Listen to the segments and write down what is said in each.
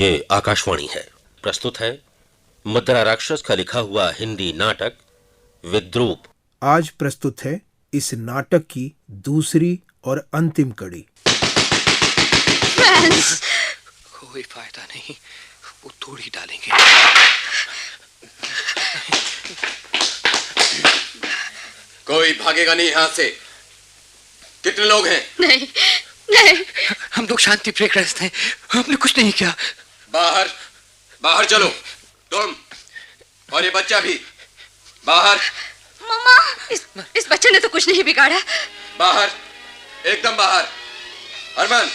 ये आकाशवाणी है। प्रस्तुत है मुद्रा राक्षस का लिखा हुआ हिंदी नाटक विद्रूप। आज प्रस्तुत है इस नाटक की दूसरी और अंतिम कड़ी। कोई फायदा नहीं, वो तोड़ ही डालेंगे। कोई भागेगा नहीं यहाँ से। कितने लोग हैं? नहीं नहीं, हम लोग शांति प्रियग्रस्त हैं, हमने कुछ नहीं किया। बाहर बाहर चलो, तुम और ये बच्चा भी बाहर। मम्मा, इस बच्चे ने तो कुछ नहीं बिगाड़ा। बाहर, एकदम बाहर। अरमान,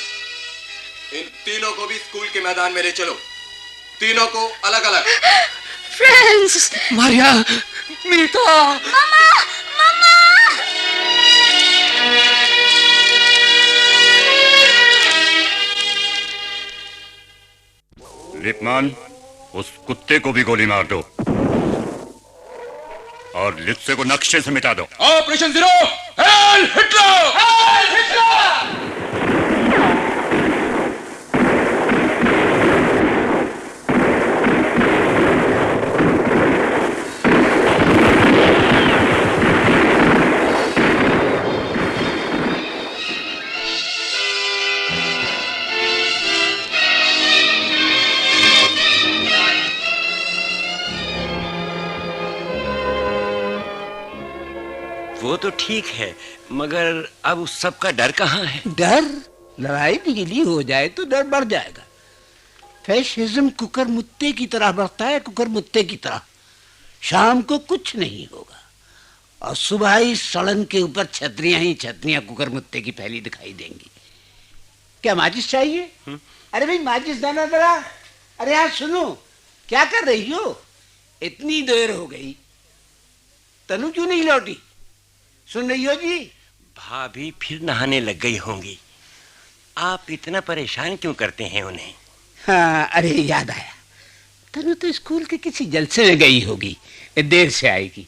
इन तीनों को भी स्कूल के मैदान में ले चलो, तीनों को अलग अलग। फ्रेंड्स, मारिया, मीता, मम्मा, मम्मा। लिपमान, उस कुत्ते को भी गोली मार दो और लिप्से को नक्शे से मिटा दो। Operation zero, hello Hitler! Hello Hitler! वो तो ठीक है, मगर अब उस सब का डर कहाँ है? डर? लड़ाई ढीली हो जाए तो डर बढ़ जाएगा। फैशिज्म कुकर मुत्ते की तरह बढ़ता है, कुकर मुत्ते की तरह। शाम को कुछ नहीं होगा और सुबह ही सड़न के ऊपर छतरियां ही छतरियां कुकर मुत्ते की फैली दिखाई देंगी। क्या माचिस चाहिए? अरे भाई माचिस देना जरा। अरे यार सुनो, क्या कर रही हो? इतनी देर हो गई, तनु क्यों नहीं लौटी? सुन रही हो जी? भाभी फिर नहाने लग गई होंगी। आप इतना परेशान क्यों करते हैं उन्हें? हाँ, अरे याद आया, तनु तो स्कूल के किसी जलसे में गई होगी, देर से आएगी।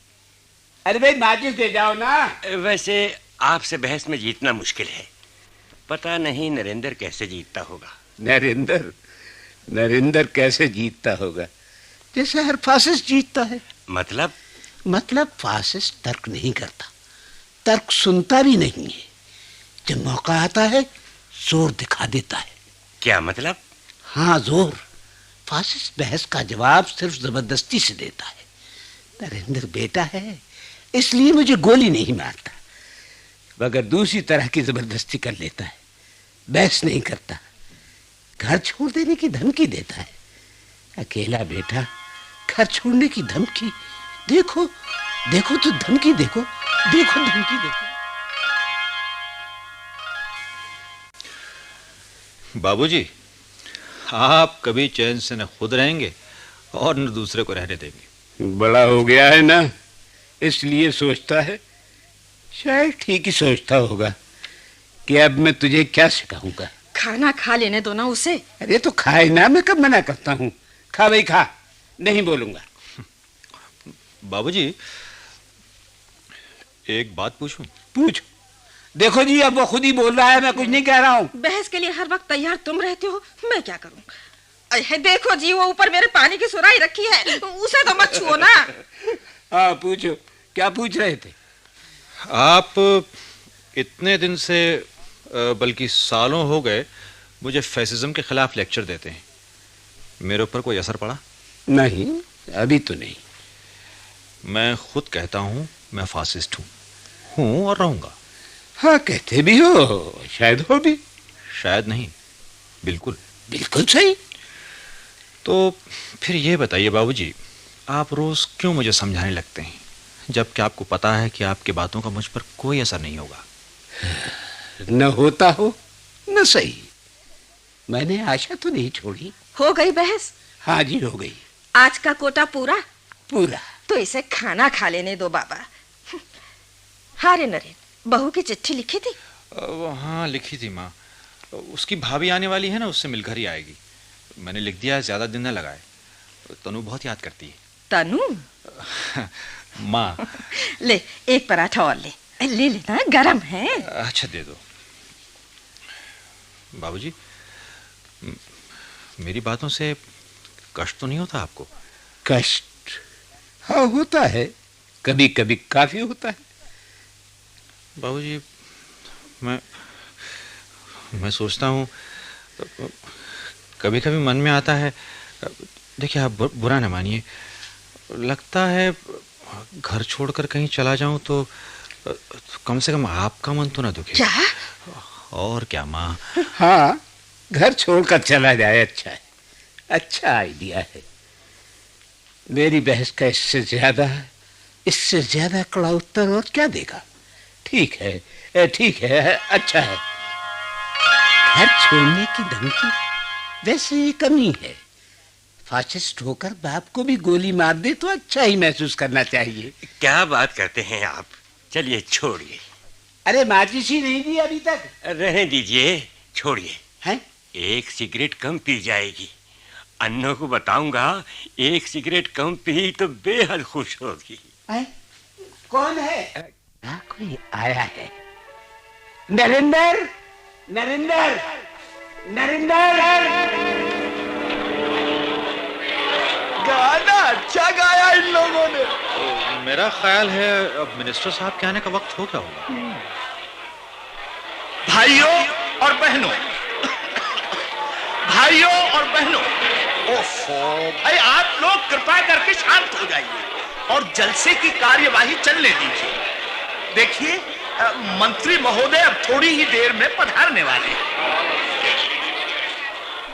अरे भाई माचिस दे जाओ ना। वैसे आपसे बहस में जीतना मुश्किल है। पता नहीं नरेंद्र कैसे जीतता होगा। नरेंद्र कैसे जीतता होगा? जैसे हर फासिस्ट जीतता है। मतलब फासिस्ट तर्क नहीं करता, तर्क सुनता भी नहीं है। जब मौका आता है जोर दिखा देता है। क्या मतलब? हाँ, जोर। फासिस्ट बहस का जवाब सिर्फ जबरदस्ती से देता है। नरेंद्र बेटा है, इसलिए मुझे गोली नहीं मारता, मगर दूसरी तरह की जबरदस्ती कर लेता है। बहस नहीं करता, घर छोड़ देने की धमकी देता है। अकेला बेटा, घर छोड़ने की धमकी। देखो तो धमकी देखो, धमकी देखो। बाबूजी, आप कभी चैन से न खुद रहेंगे और न दूसरे को रहने देंगे। बड़ा हो गया है ना, इसलिए सोचता है। शायद ठीक ही सोचता होगा कि अब मैं तुझे क्या सिखाऊंगा। खाना खा लेने दो ना उसे। अरे तो खाए ना, मैं कब मना करता हूँ। खा भाई खा, नहीं बोलूंगा। बाबूजी, एक बात पूछूं? पूछ। देखो जी, अब वो खुद ही बोल रहा है, मैं कुछ नहीं कह रहा हूँ। बहस के लिए हर वक्त तैयार तुम रहते हो, मैं क्या करूं? अरे देखो जी, वो ऊपर मेरे पानी की सुराही रखी है, उसे तो मत छुओ ना। हाँ पूछो, क्या पूछ रहे थे? आप इतने दिन से बल्कि सालों हो गए मुझे फैसिज्म के खिलाफ लेक्चर देते हैं। मेरे ऊपर कोई असर पड़ा? नहीं, अभी तो नहीं। मैं खुद कहता हूं मैं फासिस्ट हूं और रहूंगा। हाँ, कहते भी हो, शायद हो भी। शायद नहीं, बिल्कुल सही। तो फिर ये बताइए बाबूजी, आप रोज क्यों मुझे समझाने लगते हैं, जबकि आपको पता है कि आपकी बातों का मुझ पर कोई असर नहीं होगा? न होता हो न सही, मैंने आशा तो नहीं छोड़ी। हो गई बहस? हाँ जी, हो गई। आज का कोटा पूरा? तो इसे खाना खा लेने दो बाबा। हाँ रे नरेन, बहू की चिट्ठी लिखी थी? हाँ लिखी थी माँ। उसकी भाभी आने वाली है ना, उससे मिलकर ही आएगी। मैंने लिख दिया है, ज्यादा दिन न लगाए। तनु बहुत याद करती है। तनु? माँ ले एक पराठा और ले लेना, गरम है। अच्छा दे दो। बाबूजी, मेरी बातों से कष्ट तो नहीं होता आपको? कष्ट? हाँ, होता है, कभी कभी काफी होता है। बाबूजी, मैं सोचता हूँ, कभी कभी मन में आता है, देखिए आप बुरा न मानिए, लगता है घर छोड़कर कहीं चला जाऊं तो कम से कम आपका मन तो ना दुखे। क्या? और क्या माँ? हाँ, घर छोड़कर चला जाए, अच्छा है, अच्छा आइडिया है। मेरी बहस का इससे ज्यादा कड़ा उत्तर और क्या देगा? ठीक है, ठीक है, अच्छा है। घर छोड़ने की धमकी वैसे ही कमी है। फासिस्ट होकर बाप को भी गोली मार दे तो अच्छा ही महसूस करना चाहिए। क्या बात करते हैं आप? चलिए छोड़िए। अरे माचिस ही नहीं दी अभी तक। रहने दीजिए, छोड़िए। हैं? एक सिगरेट कम पी जाएगी। अन्नों को बताऊंगा, एक सिगरेट कम पी तो बेहद खुश होगी। कौन है? कोई आया है। नरेंद्र, नरेंद्र, नरेंद्र। गाना अच्छा गाया इन लोगों ने। मेरा ख्याल है अब मिनिस्टर साहब के आने का वक्त हो गया होगा। भाइयों और बहनों, भाइयों और बहनों, ओफो भाई, आप लोग कृपा करके शांत हो जाइए और जलसे की कार्यवाही चलने दीजिए। देखिए, मंत्री महोदय अब थोड़ी ही देर में पधारने वाले हैं।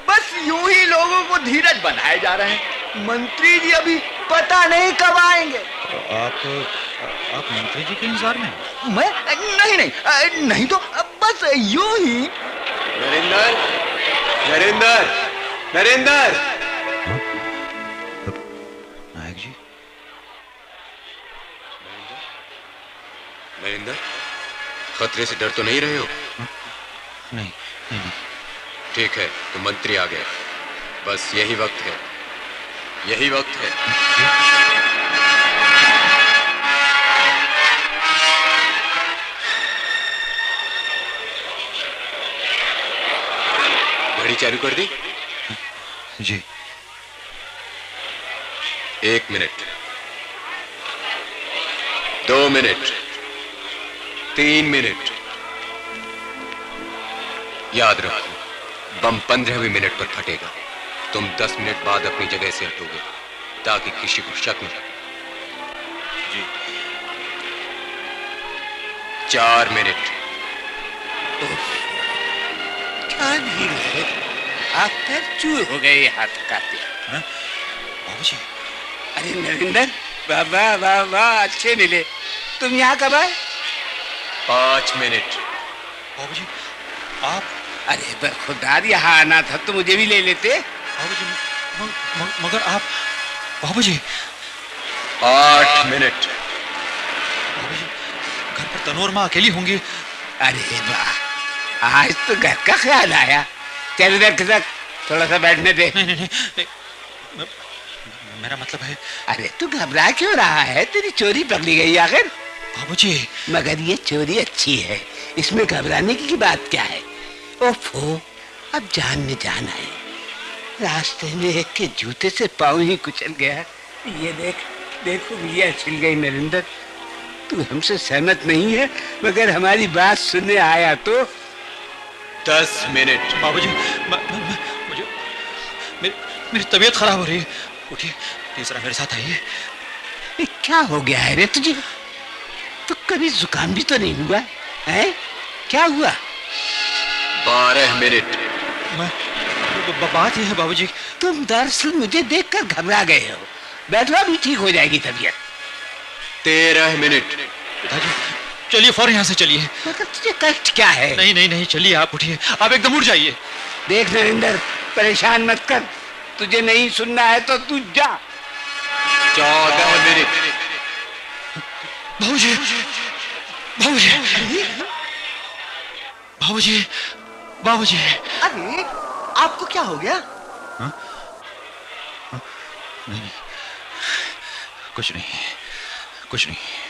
बस यूं ही लोगों को धीरज बनाए जा रहे हैं। मंत्री जी अभी पता नहीं कब आएंगे। आप मंत्री जी के इंतजार में? मैं नहीं तो बस यूं ही। नरेंद्र, नरेंद्र, नरेंद्र। नायक जी। नरेंद्र, खतरे से डर तो नहीं रहे हो? नहीं, नहीं। ठीक है, तो मंत्री आ गए। बस यही वक्त है, यही वक्त है। घड़ी चालू कर दी? जी। 1 मिनट, 2 मिनट, 3 मिनट। याद रखो, बम 15वें मिनट पर फटेगा। तुम 10 मिनट बाद अपनी जगह से हटोगे ताकि किसी को शक न लगे। जी। 4 मिनट। क्या भीड़ है? आप पैर चूर हो गए हाथ काटे। बाबूजी। अरे नरेंद्र, वाह वाह वाह, अच्छे मिले। तुम यहाँ कब आए? 5 मिनट। बाबूजी, आप? अरे बरखुरदार, यहाँ आना था तो मुझे भी ले लेते। बाबूजी, मगर आप? बाबूजी। 8 मिनट। बाबूजी, घर पर तनोर माँ अकेली होंगी। अरे वाह, आज तो घर का ख्याल आया। चल इधर खिसक, थोड़ा सा बैठने दे। नहीं। मेरा मतलब है। अरे तू घबरा क्यों रहा है? तेरी चोरी पकड़ी गई आखिर। बाबूजी। मगर ये चोरी अच्छी है, इसमें घबराने की बात क्या है? ओफो, अब जान में जान आई। रास्ते में एक के जूते से पाँव ही कुचल गया। ये देखो भैया, छिल गई। नरेंद्र, तू हमसे सहमत नहीं है, मगर हमारी बात सुनने आया तो। 10 मिनट। बाबूजी, मुझे मेरी तबीयत खराब हो रही है। उठिए, जरा मेरे साथ आइए। क्या हो गया है रे तुझे? तो कभी जुकाम भी तो नहीं हुआ है? क्या हुआ? 12 मिनट। बात यह है बाबूजी, तुम दरअसल मुझे देखकर घबरा गए हो। बैठो, भी ठीक हो जाएगी तबीयत। 13 मिनट। पिताजी, चलिए फौरन यहाँ से चलिए। मगर तुझे कष्ट क्या है? नहीं, चलिए, आप उठिए, आप एकदम उठ जाइए। देख नरेंद्र, परेशान मत कर। तुझे नहीं सुनना है तो तू जा। 14 मिनट। बाबूजी, बाबूजी। अरे आपको क्या हो गया? नहीं, कुछ नहीं।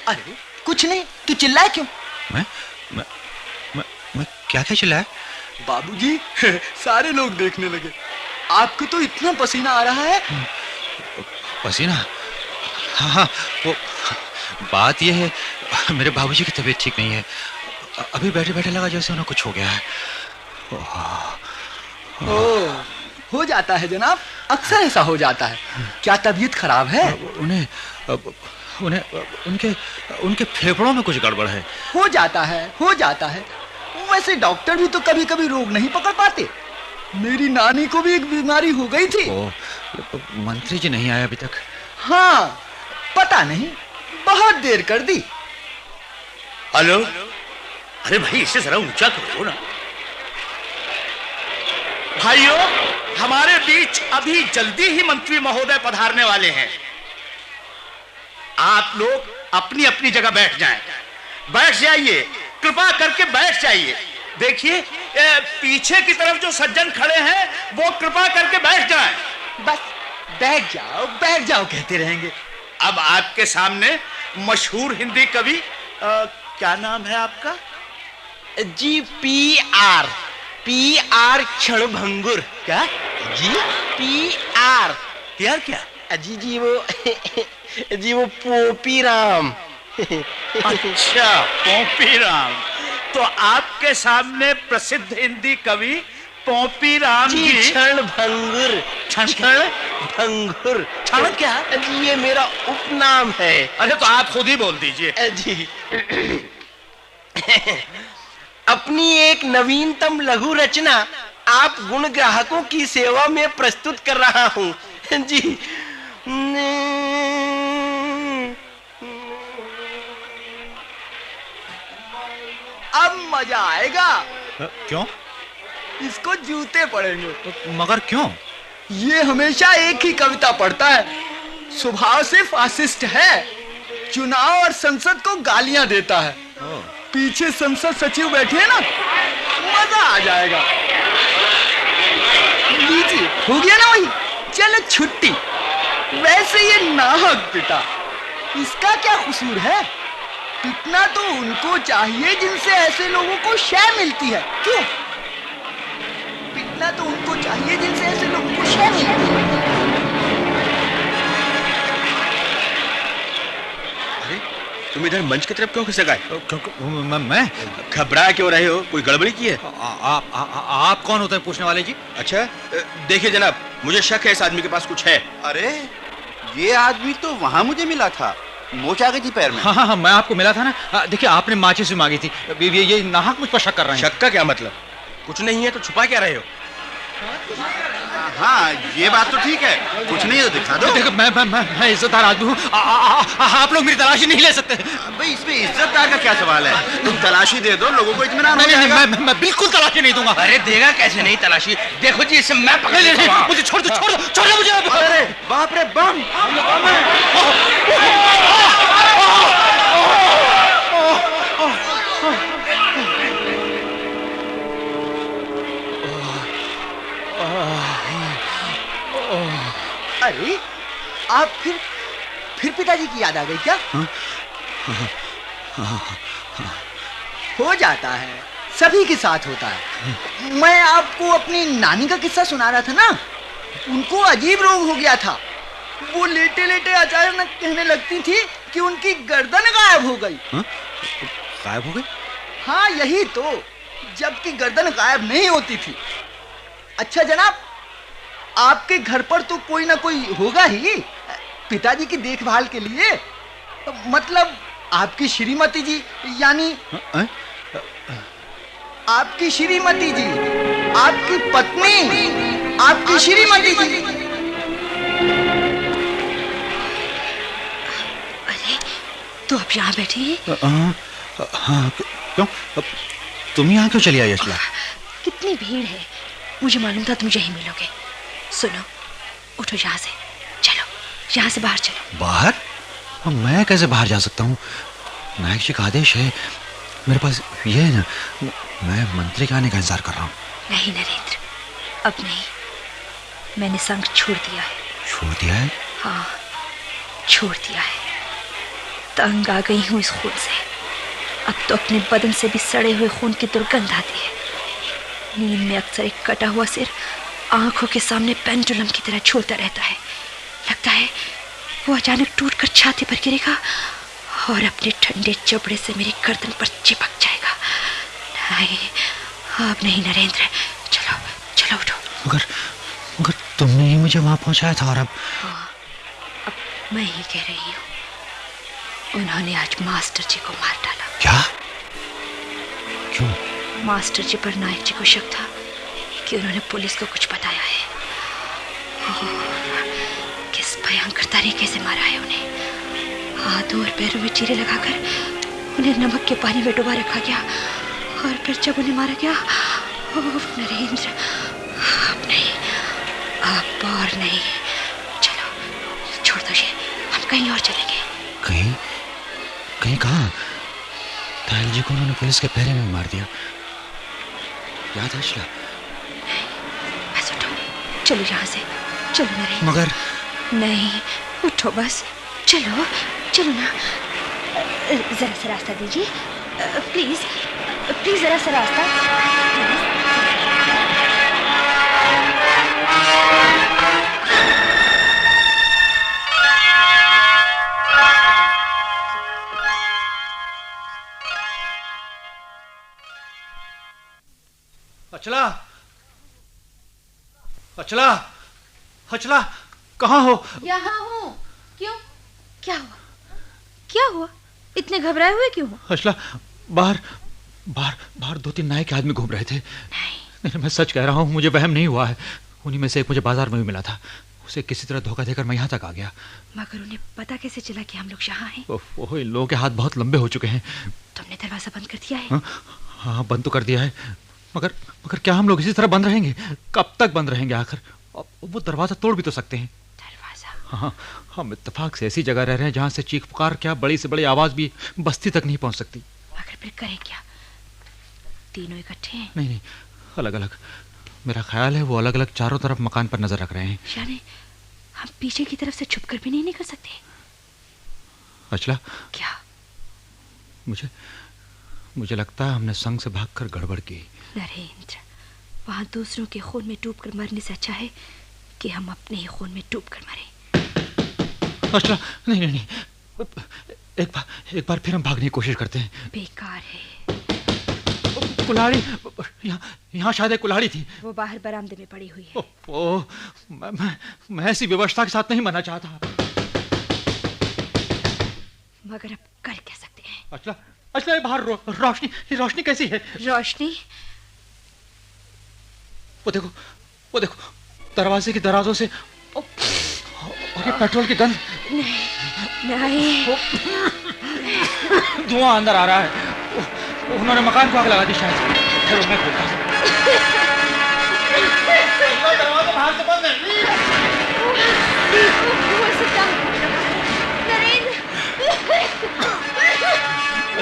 अरे कुछ नहीं, तू चिल्लाए क्यों? मैं क्या चिल्लाया? बाबूजी, सारे लोग देखने लगे। आपको तो इतना पसीना आ रहा है। पसीना? हाँ हाँ, वो बात ये है, मेरे बाबूजी की तबीयत ठीक नहीं है। अभी बैठे बैठे लगा जैसे उन्हें कुछ हो गया है। हो जाता है जनाब, अक्सर ऐसा हो जाता है। क्या तबीयत खराब है? उन्हें उनके फेफड़ों में कुछ गड़बड़ है। हो जाता है। वैसे डॉक्टर भी तो कभी कभी रोग नहीं पकड़ पाते। मेरी नानी को भी एक बीमारी हो गई थी। मंत्री जी नहीं आए अभी तक? हाँ, पता नहीं, बहुत देर कर दी। हेलो, अरे भाई इसे जरा ऊंचा करो ना। भाइयों, हमारे बीच अभी जल्दी ही मंत्री महोदय पधारने वाले हैं। आप लोग अपनी अपनी जगह बैठ जाइए, कृपा करके बैठ जाइए। देखिए, पीछे की तरफ जो सज्जन खड़े हैं वो कृपा करके बैठ जाएं। बस बैठ जाओ कहते रहेंगे। अब आपके सामने मशहूर हिंदी कवि, क्या नाम है आपका? जी PR क्षणभंगुर। क्या जी? PR क्या? जी वो पोपीराम। अच्छा, पोपीराम। तो आपके सामने प्रसिद्ध हिंदी कवि पोपीराम जी। क्षणभंगुर। क्षण क्या? जी ये मेरा उपनाम है। अरे तो आप खुद ही बोल दीजिए। जी अपनी एक नवीनतम लघु रचना आप गुण ग्राहकों की सेवा में प्रस्तुत कर रहा हूं। जी अब मजा आएगा। क्यों? इसको जूते पड़ेंगे। मगर क्यों? ये हमेशा एक ही कविता पढ़ता है, स्वभाव से फासिस्ट है, चुनाव और संसद को गालियां देता है। पीछे संसद सचिव बैठे हैं ना, मजा आ जाएगा। लीजिए, हो गया ना वही, चलो छुट्टी। वैसे ये नाहक पिटा, इसका क्या कसूर है? पिटना तो उनको चाहिए जिनसे ऐसे लोगों को शय मिलती है। क्यों? पिटना तो उनको चाहिए जिनसे ऐसे लोगों को शय मिलती है। अरे तुम इधर मंच की तरफ क्यों खिसक आए? मैं घबरा क्यों रहे हो? कोई गड़बड़ी की है? आप कौन होते हैं पूछने वाले जी? अच्छा, देखिए जनाब, मुझे शक है इस आदमी के पास कुछ है। अरे ये आदमी तो वहां मुझे मिला था, मोच आ गई थी पैर में। हाँ, मैं आपको मिला था ना। देखिए, आपने माचिस भी मांगी थी। ये नाहक मुझ पर शक कर रहे हैं। शक का क्या मतलब? कुछ नहीं है तो छुपा क्या रहे हो? हाँ, ये बात तो ठीक है, कुछ नहीं है तो दिखा दो। देखो, मैं इज्जतदार आदमी हूँ, आप लोग मेरी तलाशी नहीं ले सकते। भाई इसमें इज्जतदार का क्या सवाल है? तुम तलाशी दे दो, लोगों को इत्मीनान हो जाएगा। मैं बिल्कुल तलाशी नहीं दूंगा। अरे देगा कैसे नहीं तलाशी? देखो जी, इसे मैं पकड़ लेता हूं। मुझे छोड़ दो मुझे। अरे बाप रे, बम! अरे आप फिर पिताजी की याद आ गई क्या? हो जाता है, सभी के साथ होता है। मैं आपको अपनी नानी का किस्सा सुना रहा था ना, उनको अजीब रोग हो गया था। वो लेटे लेटे अचानक कहने लगती थी कि उनकी गर्दन गायब हो गई। गायब हो गई? हाँ यही तो, जबकि गर्दन गायब नहीं होती थी। अच्छा जनाब, आपके घर पर तो कोई ना कोई होगा ही पिताजी की देखभाल के लिए। मतलब आपकी श्रीमती जी, यानी आपकी श्रीमती जी, आपकी पत्नी, आपकी श्रीमती जी। अरे तो आप यहाँ बैठी? हाँ, क्यों? तुम यहाँ क्यों चली आई अचला? कितनी भीड़ है, मुझे मालूम था तुम यहीं मिलोगे। सुनो, उठो यहाँ से, चलो यहाँ से बाहर चलो। बाहर? मैं कैसे बाहर जा सकता हूँ? नायक जी का आदेश है मेरे पास। ये है ना, मैं मंत्री के आने का इंतजार कर रहा हूँ। नहीं नरेंद्र, अब नहीं, मैंने संग छोड़ दिया है। छोड़ दिया है? हाँ, छोड़ दिया है। तंग आ गई हूँ इस खून से। अब तो अपने बदन से भी सड़े हुए खून की दुर्गंध आती है। नींद में अक्सर एक कटा हुआ सिर आंखों के सामने पेंडुलम की तरह झूलता रहता है। लगता है वो अचानक टूटकर छाती पर गिरेगा और अपने ठंडे चबड़े से मेरी गर्दन पर चिपक जाएगा। नहीं, अब नहीं नरेंद्र, चलो चलो उठो। मगर तुमने ही मुझे वहां पहुंचाया था और अब मैं ही कह रही हूँ, उन्होंने आज मास्टर जी को मार डाला। क्या? क्यों? मास्टर जी पर नायक जी को शक था कि उन्होंने पुलिस को कुछ बताया है। किस भयंकर तरीके से मारा है उन्हें। हाथों और पैरों में चीरे लगाकर उन्हें नमक के पानी में डुबा रखा गया और फिर जब उन्हें मारा गया, नरेंद्र, अब नहीं, अब और नहीं। चलो छोड़ दो ये, हम कहीं और चलेंगे। कहीं कहाँ? तायल जी को उन्होंने पुलिस के पहरे में मार दिया, याद है शिला? बस उठो, चलो यहाँ से, चलो नरेंद्र। मगर नहीं, उठो बस, चलो चलो ना। जरा सा रास्ता दीजिए, प्लीज प्लीज, जरा सा रास्ता। अचला, अचला, अचला, कहाँ हो? यहाँ हूँ। क्यों? क्या हुआ? क्या हुआ? इतने घबराए हुए क्यों हो? अचला, बाहर 2-3 नायक के आदमी घूम रहे थे। नहीं, मैं सच कह रहा हूँ, मुझे वहम नहीं हुआ है। उन्हीं में से एक मुझे बाजार में भी मिला था। उसे किसी तरह धोखा देकर मैं यहाँ तक आ गया। मगर उन्हें पता कैसे चला कि हम लोग यहाँ हैं? ओह, इन लोगों के हाथ बहुत लंबे हो चुके हैं। तुमने दरवाजा बंद कर दिया है? हाँ, बंद तो कर दिया है, मगर क्या हम लोग इसी तरह बंद रहेंगे? कब तक बंद रहेंगे आखिर? वो दरवाजा तोड़ भी तो सकते हैं। दरवाजा? हाँ, हम इत्तेफाक से ऐसी जगह रह रहे हैं जहाँ से चीख पुकार क्या, बड़ी से बड़ी आवाज भी बस्ती तक नहीं पहुँच सकती। मगर फिर करें क्या? तीनों इकट्ठे हैं? नहीं, अलग अलग। मेरा ख्याल है वो अलग अलग चारों तरफ मकान पर नजर रख रहे हैं। यानी हम पीछे की तरफ से छुपकर भी नहीं निकल सकते? अचला, क्या? मुझे लगता है हमने संग से भागकर गड़बड़ की। नरेंद्र, वहां दूसरों के खून में डूबकर मरने से अच्छा है कि हम अपने ही खून में डूबकर मरें। अचला, नहीं, एक बार फिर हम भागने की कोशिश करते हैं। बेकार है। कुल्हाड़ी, यहाँ शायद एक कुल्हाड़ी थी। वो बाहर बरामदे में पड़ी हुई है। ओह, मैं ऐसी व्यवस्था के साथ नहीं मरना चाहता। मगर अब कर क्या सकते हैं? अचला, बाहर रोशनी कैसी है? रोशनी? वो देखो दरवाजे की दराजों से, और ये पेट्रोल की गंध। नहीं, धुआं अंदर आ रहा है। उन्होंने मकान को आग लगा दी शायद। चलो मैं खोलता हूँ। दरवाजा बाहर से बंद है।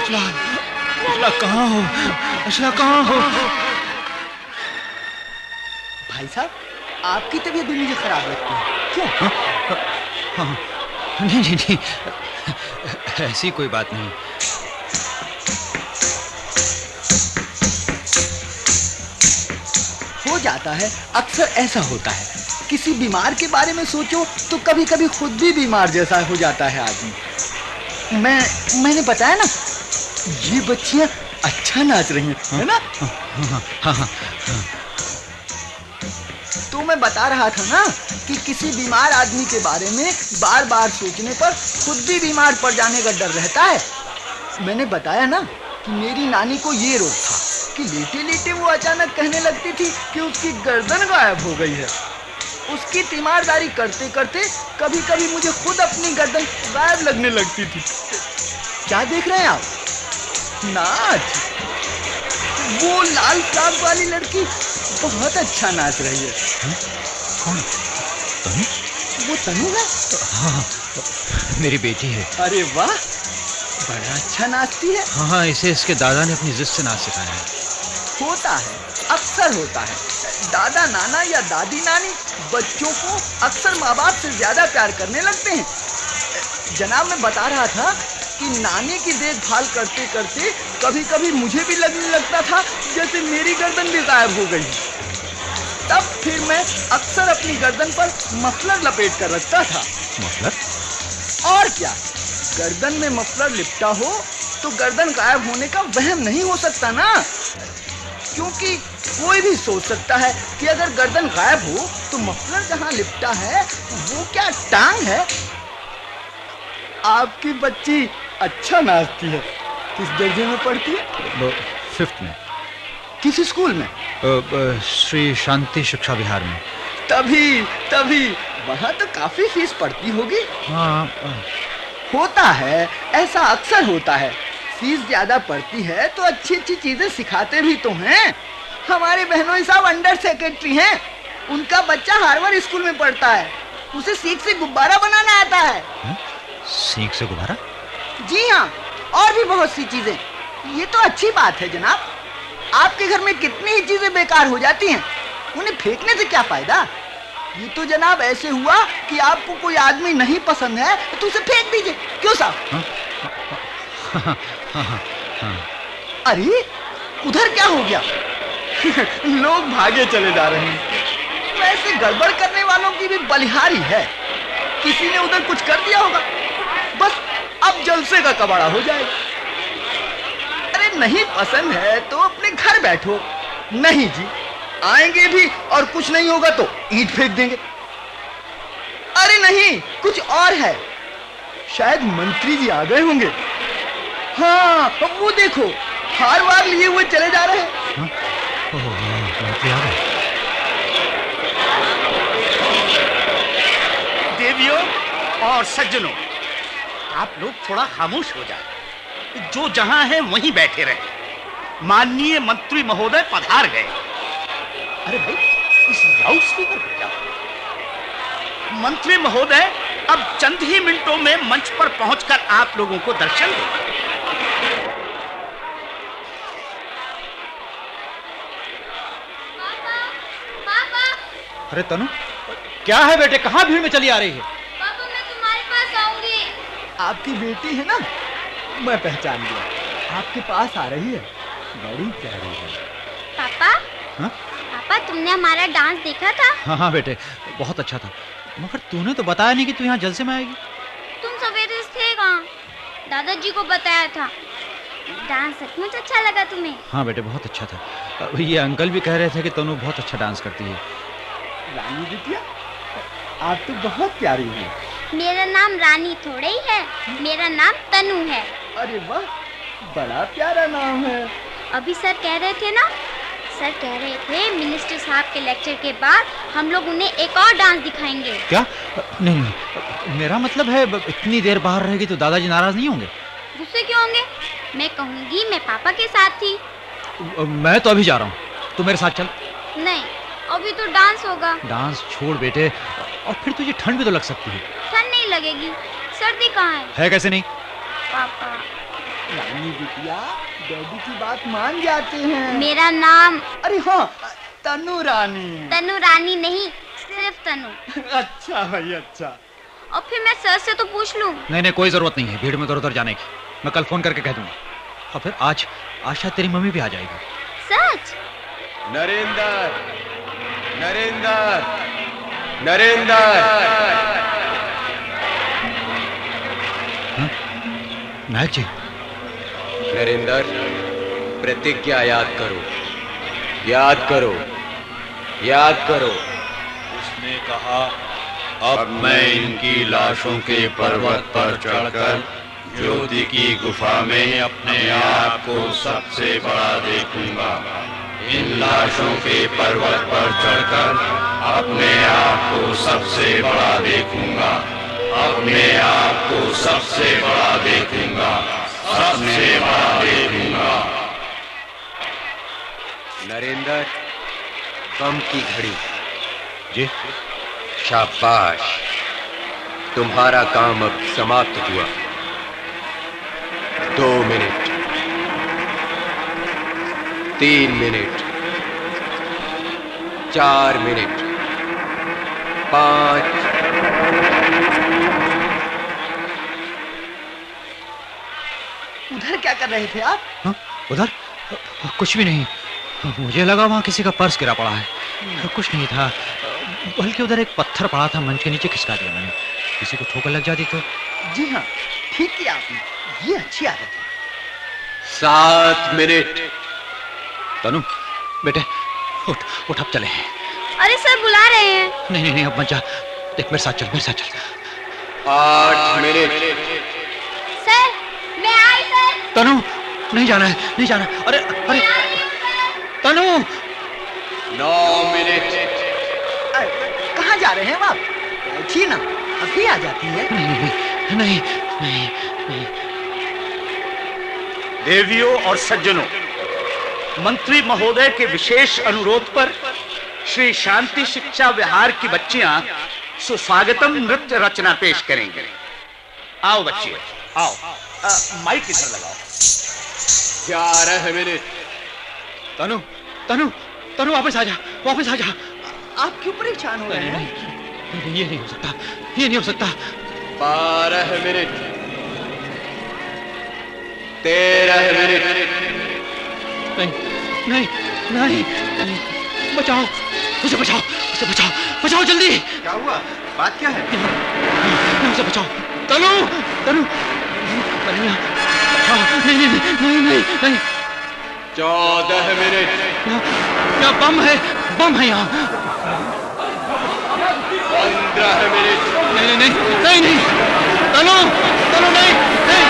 अचला, कहाँ हो? अचला, कहाँ हो? भाई साहब, आपकी तबीयत भी मुझे खराब लगती है। क्यों? हाँ, नहीं, ऐसी कोई बात नहीं। हो जाता है, अक्सर ऐसा होता है। किसी बीमार के बारे में सोचो तो कभी कभी खुद भी बीमार जैसा हो जाता है आदमी। मैंने बताया ना, ये बच्चियां अच्छा नाच रही हैं, है ना? हाँ। तो मैं बता रहा था ना कि किसी बीमार आदमी के बारे में बार बार सोचने पर खुद भी बीमार पड़ जाने का डर रहता है। मैंने बताया ना कि मेरी नानी को ये रोग था कि लेटे लेटे वो अचानक कहने लगती थी कि उसकी गर्दन गायब हो गई है। उसकी तीमारदारी करते करते कभी कभी मुझे खुद अपनी गर्दन गायब लगने लगती थी। क्या देख रहे हैं आप? नाच। वो लाल फ्रॉक वाली लड़की बहुत अच्छा नाच रही है। कौन? तनु? वो तनु है? हाँ, मेरी बेटी है। अरे वाह, बड़ा अच्छा नाचती है। हाँ, इसे इसके दादा ने अपनी जिद से नाच सिखाया है। होता है, अक्सर होता है। दादा नाना या दादी नानी बच्चों को अक्सर माँ बाप से ज्यादा प्यार करने लगते हैं। जनाब, मैं बता रहा था कि नानी की देखभाल करते करते कभी कभी मुझे भी लगने लगता था जैसे मेरी गर्दन भी गायब हो गई। तब फिर मैं अक्सर अपनी गर्दन पर मफलर लपेट कर रखता था। मफलर? और क्या, गर्दन में मफलर लिपटा हो तो गर्दन गायब होने का वहम नहीं हो सकता ना, क्योंकि कोई भी सोच सकता है कि अगर गर्दन गायब हो तो मफलर जहां लिपटा है वो क्या टांग है। आपकी बच्ची अच्छा नाचती है। किस दर्जे में पढ़ती है? 5th में। किस स्कूल में? श्री शांति शिक्षा विहार में। तभी वहाँ तो काफी फीस पड़ती होगी। हाँ। होता है, ऐसा अक्सर होता है। फीस ज्यादा पड़ती है तो अच्छी अच्छी चीजें सिखाते भी तो हैं। हमारे बहनोई साहब अंडर सेक्रेटरी हैं, उनका बच्चा हार्वर्ड स्कूल में पढ़ता है। उसे सीख से गुब्बारा बनाना आता है। सीख से गुब्बारा? जी हाँ, और भी बहुत सी चीजें। ये तो अच्छी बात है जनाब। आपके घर में कितनी ही चीजें बेकार हो जाती हैं, उन्हें फेंकने से क्या फायदा। ये तो जनाब ऐसे हुआ कि आपको कोई आदमी नहीं पसंद है तो उसे फेंक दीजिए। क्यों साहब? अरे उधर क्या हो गया? लोग भागे चले जा रहे हैं। वैसे गड़बड़ करने वालों की भी बलिहारी है। किसी ने उधर कुछ कर दिया होगा, बस अब जलसे का कबाड़ा हो जाएगा। अरे नहीं पसंद है तो अपने घर बैठो। नहीं जी, आएंगे भी और कुछ नहीं होगा तो ईंट फेंक देंगे। अरे नहीं, कुछ और है। शायद मंत्री जी आ गए होंगे। हाँ, वो देखो, हार वार लिए हुए चले जा रहे हैं। मंत्री आ गए। देवियों और सज्जनों, आप लोग थोड़ा खामोश हो जाए। जो जहां है वहीं बैठे रहे। माननीय मंत्री महोदय पधार गए। अरे भाई, इस लाउड स्पीकर पर क्या? मंत्री महोदय अब चंद ही मिनटों में मंच पर पहुंचकर आप लोगों को दर्शन देंगे। अरे तनु, क्या है बेटे, कहाँ भीड़ में चली आ रही है? पापा, मैं तुम्हारे पास आऊंगी। आपकी बेटी है ना, मैं पहचान गया। आपके पास आ रही है, बड़ी प्यारी है। पापा? हाँ? पापा, तुमने हमारा डांस देखा था? हाँ बेटे, बहुत अच्छा था। मगर तूने तो बताया नहीं कि तू यहाँ जलसे में आएगी। तुम सवेरे से थे कहाँ? दादाजी को बताया था। डांस सचमुच अच्छा लगा तुम्हें? हाँ बेटे, बहुत अच्छा था। ये अंकल भी कह रहे थे कि तनु बहुत अच्छा डांस करती है। रानी बिटिया, आप तो बहुत प्यारी हैं। मेरा नाम रानी थोड़े ही है, मेरा नाम तनु है। अरे वाह, बड़ा प्यारा नाम है। अभी सर कह रहे थे ना, सर कह रहे थे मिनिस्टर साहब के लेक्चर के बाद हम लोग उन्हें एक और डांस दिखाएंगे। क्या? नहीं, मेरा मतलब है इतनी देर बाहर रहेगी तो दादाजी नाराज नहीं होंगे? गुस्से क्यों होंगे? मैं कहूँगी मैं पापा के साथ थी। मैं तो अभी जा रहा हूँ, तू मेरे साथ चल। नहीं, अभी तो डांस होगा। डांस छोड़ बेटे, और फिर तुझे ठंड भी तो लग सकती है। ठंड नहीं लगेगी, सर्दी कहाँ है कैसे नहीं? पापा। रानी बिटिया, डैडी की बात मान जाते हैं। मेरा नाम? अरे हाँ, तनु रानी। तनु रानी नहीं, सिर्फ तनु। अच्छा भाई, अच्छा। और फिर मैं सर से तो पूछ लूं? नहीं, कोई जरूरत नहीं है भीड़ में इधर जाने की। मैं कल फोन करके कह दूंगा। और फिर आज शायद तेरी मम्मी भी आ जाएगी। सच? नरेंद्र, नरेंद्र। नायक जी। नरेंद्र, प्रतिज्ञा याद करो, याद करो, याद करो। उसने कहा, अब मैं इनकी लाशों के पर्वत पर चढ़कर ज्योति की गुफा में अपने आप को सबसे बड़ा देखूंगा। इन लाशों के पर्वत पर चढ़कर अपने आप को सबसे बड़ा देखूंगा, अपने आप को सबसे बड़ा देखूंगा, सबसे बड़ा देखूंगा। नरेंद्र, गम की घड़ी। जी। शाबाश, तुम्हारा काम अब समाप्त हुआ। 2 मिनट, 3 मिनट, 4 मिनट, 5। उधर क्या कर रहे थे आप? उधर कुछ भी नहीं, मुझे लगा वहाँ किसी का पर्स गिरा पड़ा है। कुछ नहीं था, बल्कि उधर एक पत्थर पड़ा था, मंच के नीचे खिसका दिया मैंने। किसी को ठोकर लग जाती तो। जी हाँ, ठीक किया आपने, ये अच्छी आदत है। 7 मिनट। तनु बेटे उठ उठ, अब चले हैं। अरे सर बुला रहे हैं। नहीं नहीं नहीं, अब मत जा, देख मेरे साथ चल, मेरे साथ चल। 8 मिनट। सर मैं आई सर। तनु नहीं जाना है, नहीं जाना। अरे अरे तनु। 9 मिनट। कहाँ जा रहे हैं आप? बैठिए ना, अभी आ जाती है। नहीं नहीं नहीं नहीं नहीं। देवियों और सज्जनों, मंत्री महोदय के विशेष अनुरोध पर श्री शांति शिक्षा विहार की बच्चियां सुस्वागतम नृत्य रचना पेश करेंगे। आओ बच्चियों, आओ। माइक इधर लगाओ। 11 मिनट। तनु तनु तनु वापस आ जा, वापस आ जा। आप क्यों परेशान हो रहे हैं? ये नहीं हो सकता, ये नहीं हो सकता। 12 मिनट। 13 मिनट। नहीं नहीं नहीं नहीं, बचाओ उसे, बचाओ उसे, बचाओ बचाओ जल्दी। क्या हुआ? बात क्या है? उसे बचाओ। तनु तनु बचाओ। नहीं नहीं नहीं नहीं नहीं। 14 मिनट। यहाँ बम है, बम है यहाँ। 15 मिनट। नहीं नहीं नहीं नहीं, तनु तनु नहीं नहीं।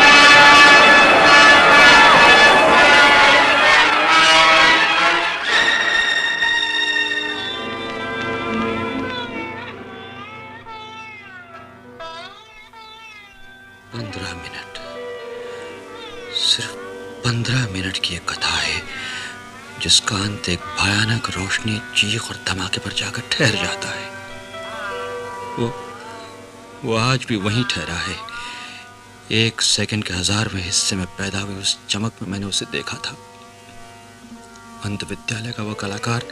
सिर्फ 15 मिनट की एक कथा है जिसका अंत एक भयानक रोशनी, चीख और धमाके पर जाकर ठहर जाता है। वो आज भी वहीं ठहरा है। 1 सेकंड के 1000वें हिस्से में पैदा हुई उस चमक में मैंने उसे देखा था। अंत विद्यालय का वो कलाकार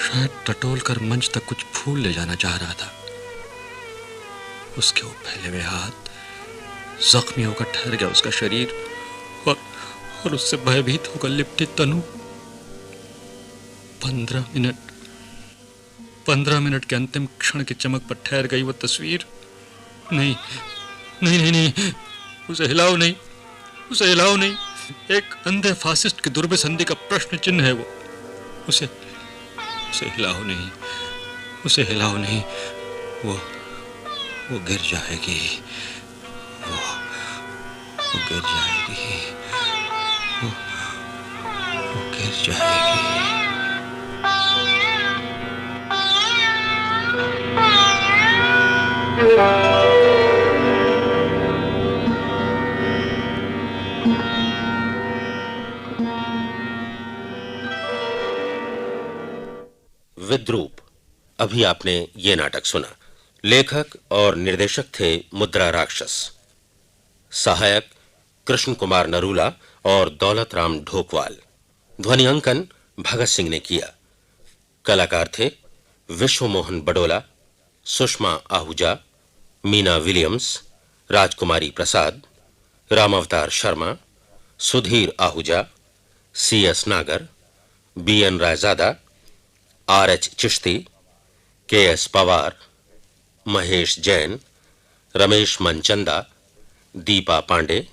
शायद टटोल कर मंच तक कुछ फूल ले जाना चाह रहा था। उसके वो फैले हुए हाथ, जख्मी होकर ठहर गया उसका शरीर और उससे भयभीत होकर लिपटी तनु। 15 मिनट के अंतिम क्षण की चमक पर ठहर गई वो तस्वीर। नहीं नहीं नहीं नहीं, उसे हिलाओ नहीं, उसे हिलाओ नहीं। एक अंधे फासिस्ट की दुर्बेसंधी का प्रश्न चिन्ह है वो। उसे हिलाओ नहीं, उसे हिलाओ नहीं। वो गिर जाएगी, वो गिर जाएगी, वो गिर जाएगी। विद्रूप। अभी आपने ये नाटक सुना। लेखक और निर्देशक थे मुद्रा राक्षस। सहायक कृष्ण कुमार नरूला और दौलत राम ढोकवाल। ध्वनि अंकन भगत सिंह ने किया। कलाकार थे विश्व मोहन बडोला, सुषमा आहूजा, मीना विलियम्स, राजकुमारी प्रसाद, रामावतार शर्मा, सुधीर आहूजा, CS नागर, BN Raizada, RH Chishti, KS Pawar, Mahesh Jain, Ramesh Manchanda, Deepa Pandey,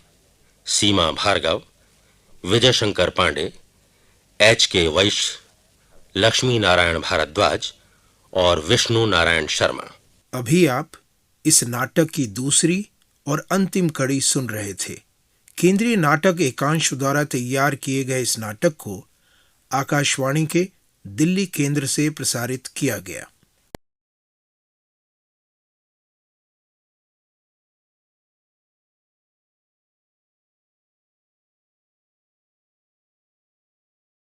सीमा भार्गव, विजय शंकर पांडे, HK वैश्य, लक्ष्मी नारायण भारद्वाज और विष्णु नारायण शर्मा। अभी आप इस नाटक की दूसरी और अंतिम कड़ी सुन रहे थे। केंद्रीय नाटक एकांश द्वारा तैयार किए गए इस नाटक को आकाशवाणी के दिल्ली केंद्र से प्रसारित किया गया।